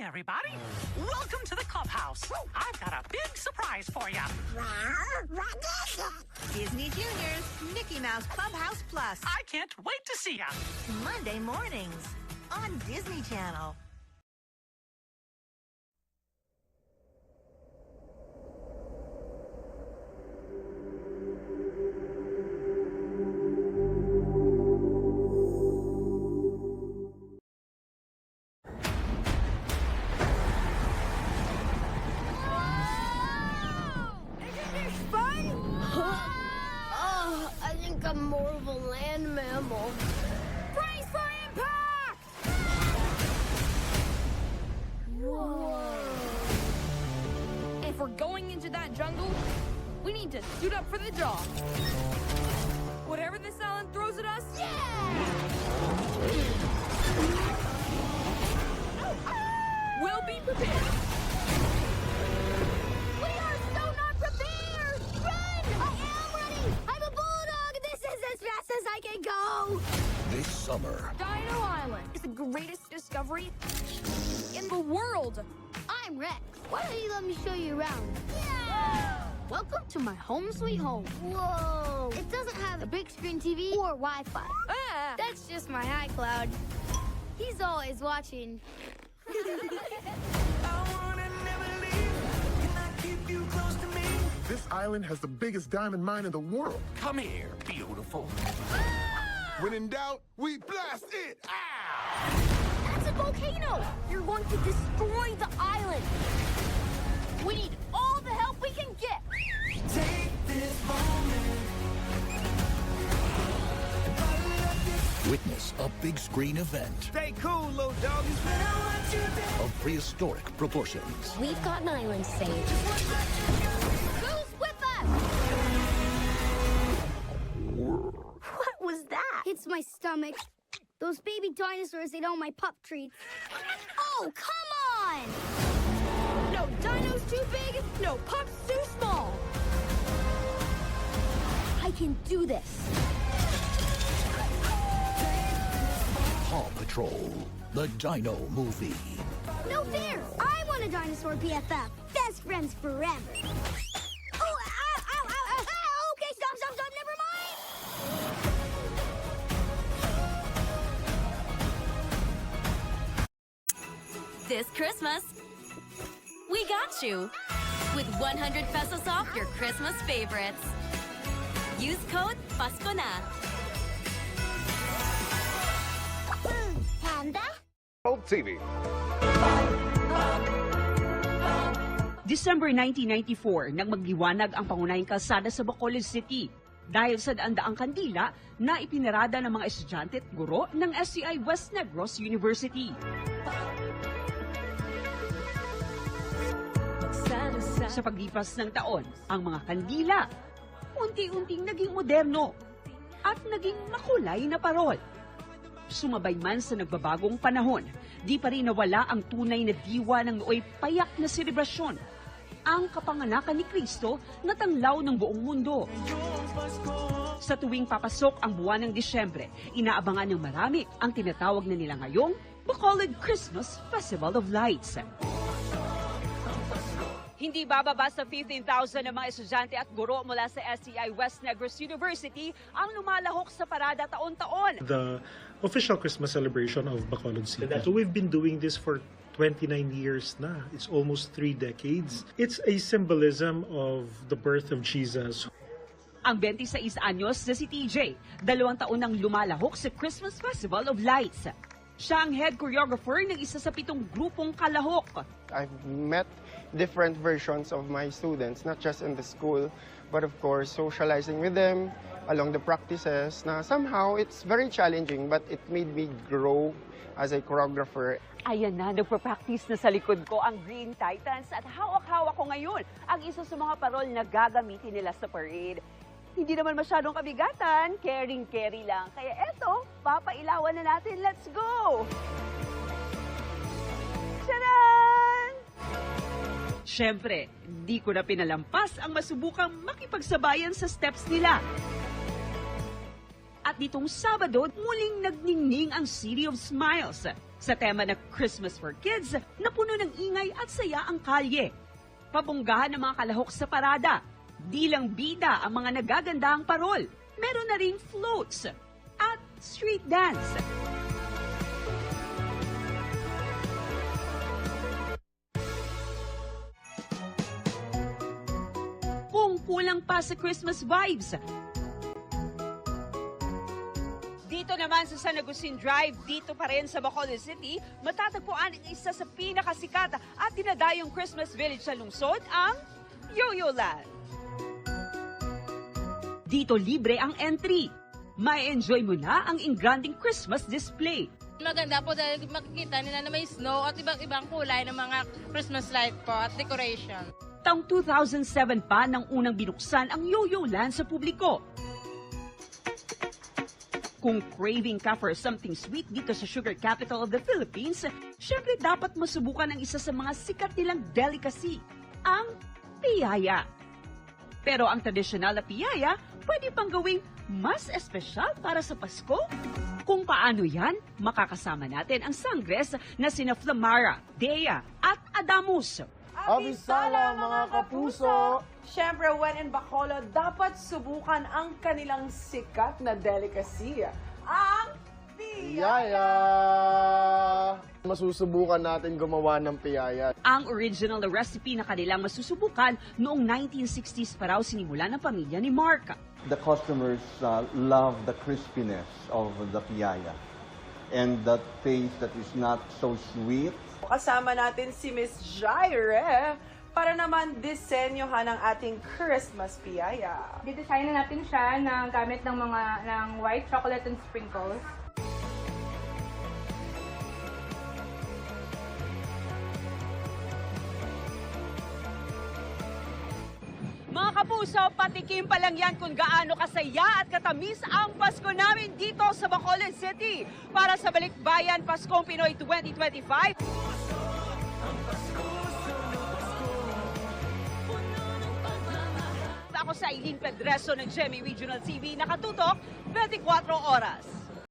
everybody. Welcome to the clubhouse. I've got a big surprise for you. What is it? Disney Junior's Mickey Mouse Clubhouse Plus. I can't wait to see ya. Monday mornings on Disney Channel. I think I'm more of a land mammal. Brace for impact! Whoa. If we're going into that jungle, we need to suit up for the job. Whatever this island throws at us, we'll be prepared. We are so not prepared! Run! I am ready! I'm a bulldog! This is as fast as I can go! This summer, Dino Island is the greatest discovery in the world. I'm Rex. Why don't you let me show you around? Yeah! Welcome to my home sweet home. Whoa! It doesn't have a big screen TV or Wi-Fi. Ah, That's just my iCloud. He's always watching. This island has the biggest diamond mine in the world. come here, beautiful. When in doubt, we blast it! That's a volcano! You're going to destroy the island! We need all the help we can get! Witness a big screen event Stay cool, little doggies. of prehistoric proportions. We've got an island saved. Who's with us? What was that? It's my stomach. Those baby dinosaurs ate all my pup treats. Oh, come on! no dino's too big, no pup's too small. I can do this. Paw Patrol, the Dino Movie. No fair! I want a dinosaur BFF. Best friends forever. Oh, ow, ow, ow, ow, ow. Okay, stop, never mind. This Christmas, we got you with 100 pesos off your Christmas favorites. Use code PASCONA. Panda? TV. December 1994 nang magliwanag ang pangunahing kalsada sa Bacolod City dahil sa daan-daang kandila na ipinarada ng mga estudyante at guro ng SCI West Negros University. Sa paglipas ng taon, ang mga kandila unti-unting naging moderno at naging makulay na parol. Sumabay man sa nagbabagong panahon, di pa rin nawala ang tunay na diwa ng nooy payak na selebrasyon, ang kapanganakan ni Kristo na tanglaw ng buong mundo. Sa tuwing papasok ang buwan ng Disyembre, inaabangan ng marami ang tinatawag na nila ngayong Bacolod Christmas Festival of Lights. Hindi bababa sa 15,000 ng mga estudyante at guro mula sa SCI West Negros University ang lumalahok sa parada taon-taon. The official Christmas celebration of Bacolod City. So we've been doing this for 29 years na. It's almost 3 decades. It's a symbolism of the birth of Jesus. Ang 26 anyos na si TJ, 2 taon nang lumalahok sa Christmas Festival of Lights. Siya ang head choreographer ng isa sa 7 grupong kalahok. I've met different versions of my students, not just in the school, but of course socializing with them along the practices na somehow it's very challenging, but it made me grow as a choreographer. Ayan na, nagpa-practice na sa likod ko ang Green Titans at hawak-hawak ko ngayon ang isa sa mga parol na gagamitin nila sa parade. Hindi naman masyadong kabigatan, caring-carry lang. Kaya eto, papailawan na natin. Let's go! Tcharan! Siyempre, di ko na pinalampas ang masubukang makipagsabayan sa steps nila. At nitong Sabado, muling nagningning ang City of Smiles Sa tema na Christmas for Kids, napuno ng ingay at saya ang kalye. Pabonggahan ng mga kalahok sa parada. Di lang bida ang mga nagagandahang parol. Meron na ring floats at street dance. Kung kulang pa sa Christmas vibes, dito naman sa San Agustin Drive, dito pa rin sa Bacolod City, matatagpuan ang isa sa pinakasikat at dinadayong Christmas village sa lungsod, ang Yo-Yo Land. Dito libre ang entry. May enjoy mo na ang engranding Christmas display. Maganda po dahil makikita nila na may snow at ibang kulay ng mga Christmas light po at decoration. Taong 2007 pa nang unang binuksan ang Yo-Yo Land sa publiko. Kung craving ka for something sweet dito sa sugar capital of the Philippines, syempre dapat masubukan ang isa sa mga sikat nilang delicacy, ang piyaya. Pero ang tradisyonal na piyaya, pwede pang gawing mas espesyal para sa Pasko. Kung paano yan, makakasama natin ang sangres na sina Flamara, Dea at Adamus. Abisala mga kapuso! Siyempre, when in Bacolod, dapat subukan ang kanilang sikat na delicacy, ang Piyaya! Masusubukan natin gumawa ng piyaya. Ang original na recipe na kanilang masusubukan noong 1960s pa raw sinimula ng pamilya ni Mark. The customers love the crispiness of the piyaya and that taste that is not so sweet. Kasama natin si Miss Jaire para naman disenyohan ang ating Christmas piyaya. Didesign na natin siya ng gamit ng white chocolate and sprinkles. Mga kapuso, patikim pa lang yan kung gaano kasaya at katamis ang Pasko namin dito sa Bacolod City. Para sa Balikbayan Paskong Pinoy 2025. Ako sa Eileen Pedreso ng GMA Regional TV, nakatutok 24 oras.